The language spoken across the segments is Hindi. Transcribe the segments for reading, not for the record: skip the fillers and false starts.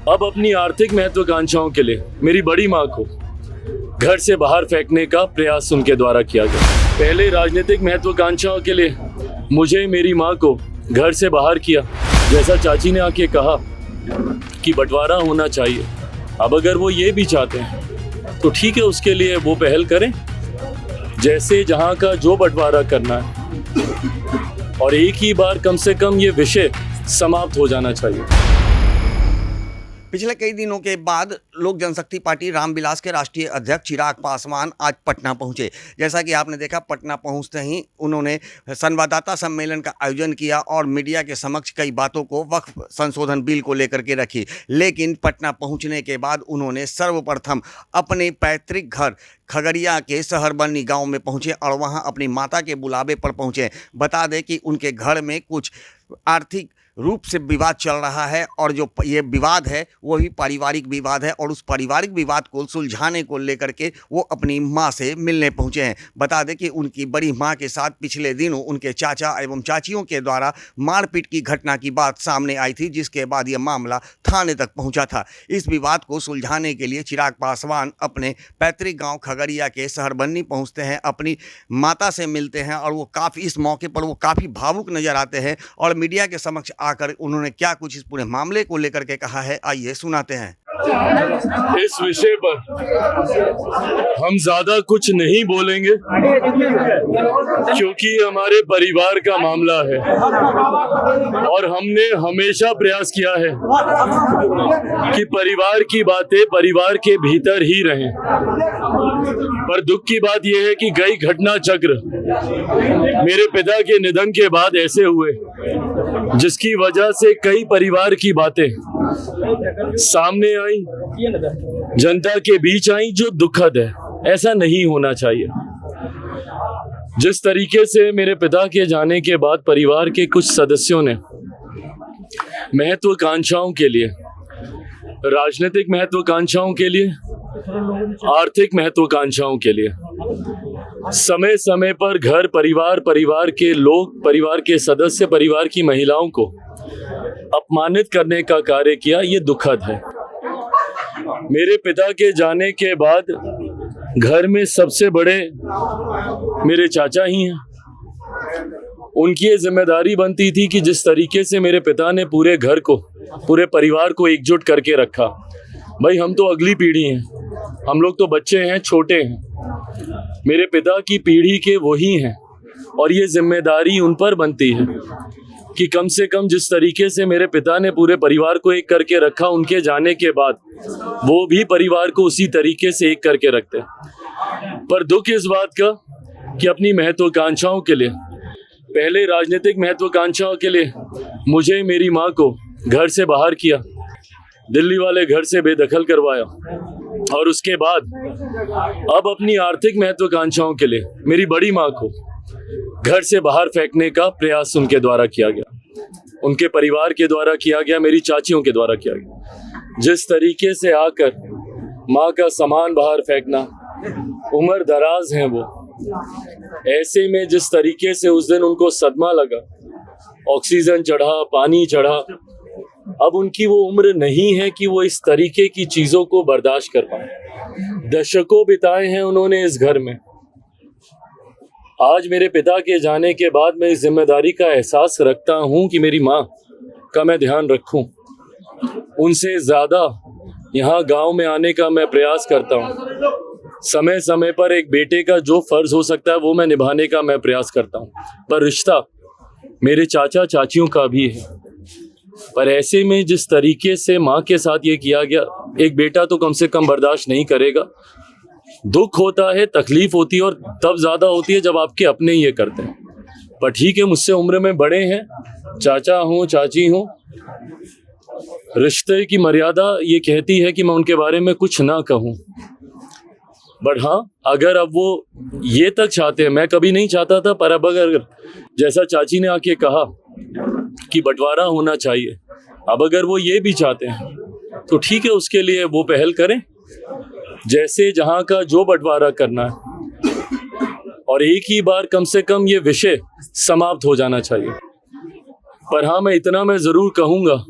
अब अपनी आर्थिक महत्वाकांक्षाओं के लिए मेरी बड़ी माँ को घर से बाहर फेंकने का प्रयास उनके द्वारा किया गया। पहले राजनीतिक महत्वाकांक्षाओं के लिए मुझे मेरी माँ को घर से बाहर किया, जैसा चाची ने आके कहा कि बंटवारा होना चाहिए। अब अगर वो ये भी चाहते हैं तो ठीक है, उसके लिए वो पहल करें, जैसे जहाँ का जो बंटवारा करना है, और एक ही बार कम से कम ये विषय समाप्त हो जाना चाहिए। पिछले कई दिनों के बाद लोक जनशक्ति पार्टी रामविलास के राष्ट्रीय अध्यक्ष चिराग पासवान आज पटना पहुंचे। जैसा कि आपने देखा, पटना पहुंचते ही उन्होंने संवाददाता सम्मेलन का आयोजन किया और मीडिया के समक्ष कई बातों को वक्फ संशोधन बिल को लेकर के रखी। लेकिन पटना पहुंचने के बाद उन्होंने सर्वप्रथम अपने पैतृक घर खगड़िया के सहरबनी गांव में पहुंचे और वहां अपनी माता के बुलावे पर पहुंचे। बता दें कि उनके घर में कुछ आर्थिक रूप से विवाद चल रहा है और जो ये विवाद है वो भी पारिवारिक विवाद है, और उस पारिवारिक विवाद को सुलझाने को लेकर के वो अपनी मां से मिलने पहुंचे हैं। बता दें कि उनकी बड़ी मां के साथ पिछले दिनों उनके चाचा एवं चाचियों के द्वारा मारपीट की घटना की बात सामने आई थी, जिसके बाद यह मामला थाने तक पहुंचा था। इस विवाद को सुलझाने के लिए चिराग पासवान अपने पैतृक गाँव खगड़िया के सहरबनी पहुँचते हैं, अपनी माता से मिलते हैं और वो काफ़ी इस मौके पर वो काफ़ी भावुक नजर आते हैं और मीडिया के समक्ष आकर उन्होंने क्या कुछ इस पूरे मामले को लेकर के कहा है, आइए सुनाते हैं। इस विषय पर हम ज्यादा कुछ नहीं बोलेंगे क्योंकि हमारे परिवार का मामला है और हमने हमेशा प्रयास किया है कि परिवार की बातें परिवार के भीतर ही रहें। पर दुख की बात यह है कि कई घटना चक्र मेरे पिता के निधन के बाद ऐसे हुए जिसकी वजह से कई परिवार की बातें सामने आई, जनता के बीच आई, जो दुखद है। ऐसा नहीं होना चाहिए। जिस तरीके से मेरे पिता के जाने के बाद परिवार के कुछ सदस्यों ने महत्वाकांक्षाओं के लिए, राजनीतिक महत्वाकांक्षाओं के लिए, आर्थिक महत्वाकांक्षाओं के लिए समय समय पर घर परिवार, परिवार के लोग, परिवार के सदस्य, परिवार की महिलाओं को अपमानित करने का कार्य किया, ये दुखद है। मेरे पिता के जाने के बाद घर में सबसे बड़े मेरे चाचा ही हैं। उनकी ये जिम्मेदारी बनती थी कि जिस तरीके से मेरे पिता ने पूरे घर को, पूरे परिवार को एकजुट करके रखा। भाई, हम तो अगली पीढ़ी हैं, हम लोग तो बच्चे हैं, छोटे हैं। मेरे पिता की पीढ़ी के वही हैं और ये जिम्मेदारी उन पर बनती है कि कम से कम जिस तरीके से मेरे पिता ने पूरे परिवार को एक करके रखा, उनके जाने के बाद वो भी परिवार को उसी तरीके से एक करके रखते हैं। पर दुख इस बात का कि अपनी महत्वाकांक्षाओं के लिए, पहले राजनीतिक महत्वाकांक्षाओं के लिए मुझे मेरी माँ को घर से बाहर किया, दिल्ली वाले घर से बेदखल करवाया, और उसके बाद अब अपनी आर्थिक महत्वाकांक्षाओं के लिए मेरी बड़ी माँ को घर से बाहर फेंकने का प्रयास उनके द्वारा किया गया, उनके परिवार के द्वारा किया गया, मेरी चाचियों के द्वारा किया गया। जिस तरीके से आकर माँ का सामान बाहर फेंकना, उम्र दराज हैं वो, ऐसे में जिस तरीके से उस दिन उनको सदमा लगा, ऑक्सीजन चढ़ा, पानी चढ़ा, अब उनकी वो उम्र नहीं है कि वो इस तरीके की चीजों को बर्दाश्त कर पाए। दशकों बिताए हैं उन्होंने इस घर में। आज मेरे पिता के जाने के बाद मैं इस जिम्मेदारी का एहसास रखता हूं कि मेरी माँ का मैं ध्यान रखूं। उनसे ज़्यादा यहाँ गांव में आने का मैं प्रयास करता हूं। समय समय पर एक बेटे का जो फर्ज हो सकता है वो मैं निभाने का मैं प्रयास करता हूं। पर रिश्ता मेरे चाचा चाचियों का भी है। पर ऐसे में जिस तरीके से माँ के साथ ये किया गया, एक बेटा तो कम से कम बर्दाश्त नहीं करेगा। दुख होता है, तकलीफ होती है, और तब ज़्यादा होती है जब आपके अपने ये करते हैं। पर ठीक है, मुझसे उम्र में बड़े हैं, चाचा हूँ, चाची हूँ, रिश्ते की मर्यादा ये कहती है कि मैं उनके बारे में कुछ ना कहूँ। बट हाँ, अगर अब वो ये तक चाहते हैं, मैं कभी नहीं चाहता था, पर अब अगर जैसा चाची ने आके कहा कि बंटवारा होना चाहिए, अब अगर वो ये भी चाहते हैं तो ठीक है, उसके लिए वो पहल करें, जैसे जहाँ का जो बंटवारा करना है, और एक ही बार कम से कम ये विषय समाप्त हो जाना चाहिए। पर हाँ, मैं इतना मैं ज़रूर कहूँगा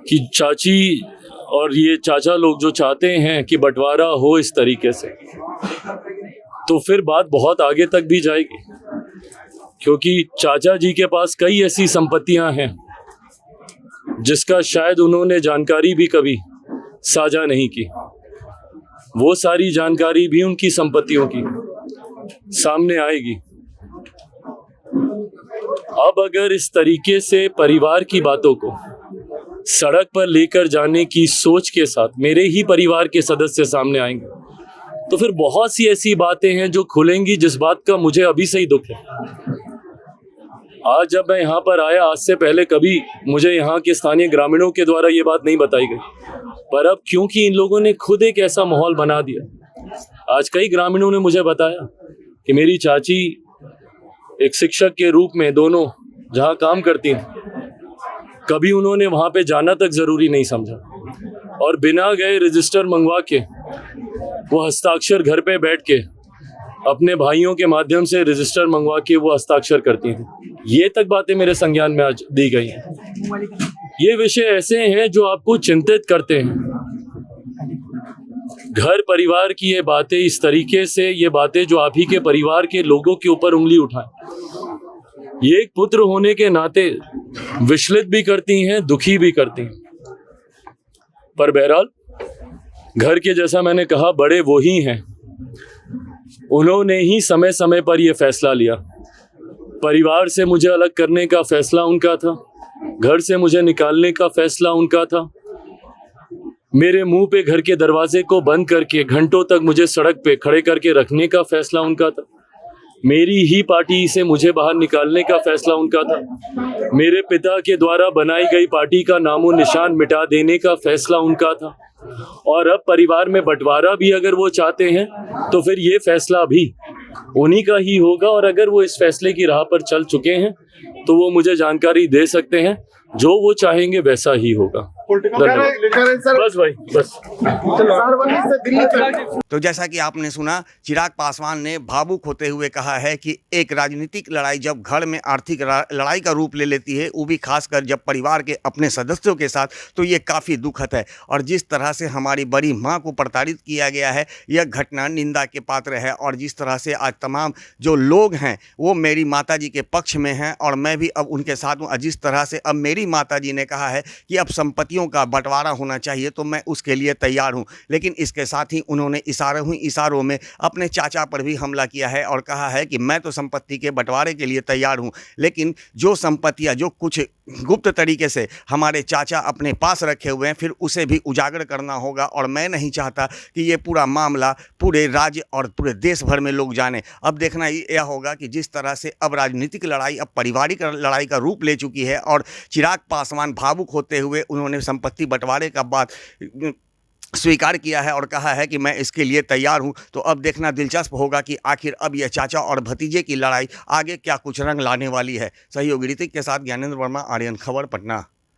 कि चाची और ये चाचा लोग जो चाहते हैं कि बंटवारा हो इस तरीके से, तो फिर बात बहुत आगे तक भी जाएगी, क्योंकि चाचा जी के पास कई ऐसी संपत्तियां हैं जिसका शायद उन्होंने जानकारी भी कभी साझा नहीं की। वो सारी जानकारी भी उनकी संपत्तियों की सामने आएगी। अब अगर इस तरीके से परिवार की बातों को सड़क पर लेकर जाने की सोच के साथ मेरे ही परिवार के सदस्य सामने आएंगे, तो फिर बहुत सी ऐसी बातें हैं जो खुलेंगी, जिस बात का मुझे अभी से ही दुख है। आज जब मैं यहाँ पर आया, आज से पहले कभी मुझे यहाँ के स्थानीय ग्रामीणों के द्वारा ये बात नहीं बताई गई, पर अब क्योंकि इन लोगों ने खुद एक ऐसा माहौल बना दिया, आज कई ग्रामीणों ने मुझे बताया कि मेरी चाची एक शिक्षक के रूप में दोनों जहाँ काम करती हैं, कभी उन्होंने वहाँ पे जाना तक जरूरी नहीं समझा, और बिना गए रजिस्टर मंगवा के वो हस्ताक्षर घर पे बैठ के अपने भाइयों के माध्यम से रजिस्टर मंगवा के वो हस्ताक्षर करती थी। ये तक बातें मेरे संज्ञान में आज दी गई हैं। ये विषय ऐसे हैं जो आपको चिंतित करते हैं। घर परिवार की ये बातें इस तरीके से, ये बातें जो आप ही के परिवार के लोगों के ऊपर उंगली उठाएं, ये एक पुत्र होने के नाते विचलित भी करती हैं, दुखी भी करती हैं। पर बहरहाल घर के, जैसा मैंने कहा, बड़े वो ही हैं। उन्होंने ही समय समय पर यह फैसला लिया। परिवार से मुझे अलग करने का फैसला उनका था, घर से मुझे निकालने का फैसला उनका था, मेरे मुंह पे घर के दरवाजे को बंद करके घंटों तक मुझे सड़क पे खड़े करके रखने का फैसला उनका था, मेरी ही पार्टी से मुझे बाहर निकालने का फैसला उनका था, मेरे पिता के द्वारा बनाई गई पार्टी का नामो निशान मिटा देने का फैसला उनका था। और अब परिवार में बंटवारा भी अगर वो चाहते हैं तो फिर ये फैसला भी उन्हीं का ही होगा। और अगर वो इस फैसले की राह पर चल चुके हैं तो वो मुझे जानकारी दे सकते हैं, जो वो चाहेंगे वैसा ही होगा। बस भाई, बस। तो जैसा कि आपने सुना, चिराग पासवान ने भावुक होते हुए कहा है कि एक राजनीतिक लड़ाई जब घर में आर्थिक लड़ाई का रूप ले लेती है, वो भी खासकर जब परिवार के अपने सदस्यों के साथ, तो ये काफ़ी दुखद है। और जिस तरह से हमारी बड़ी माँ को प्रताड़ित किया गया है, यह घटना निंदा के पात्र है। और जिस तरह से आज तमाम जो लोग हैं वो मेरी माताजी के पक्ष में हैं और मैं भी अब उनके साथ हूँ। जिस तरह से अब मेरी माताजी ने कहा है कि अब संपत्तियों का बंटवारा होना चाहिए, तो मैं उसके लिए तैयार हूं। लेकिन इसके साथ ही उन्होंने इशारों में अपने चाचा पर भी हमला किया है और कहा है कि मैं तो संपत्ति के बंटवारे के लिए तैयार हूं, लेकिन जो संपत्तियां, जो कुछ गुप्त तरीके से हमारे चाचा अपने पास रखे हुए हैं, फिर उसे भी उजागर करना होगा। और मैं नहीं चाहता कि ये पूरा मामला पूरे राज्य और पूरे देश भर में लोग जाने। अब देखना यह होगा कि जिस तरह से अब राजनीतिक लड़ाई अब पारिवारिक लड़ाई का रूप ले चुकी है और चिराग पासवान भावुक होते हुए उन्होंने संपत्ति बंटवारे का बात स्वीकार किया है और कहा है कि मैं इसके लिए तैयार हूं। तो अब देखना दिलचस्प होगा कि आखिर अब यह चाचा और भतीजे की लड़ाई आगे क्या कुछ रंग लाने वाली है। सहयोगी ऋतिक के साथ ज्ञानेंद्र वर्मा, आर्यन खबर, पटना।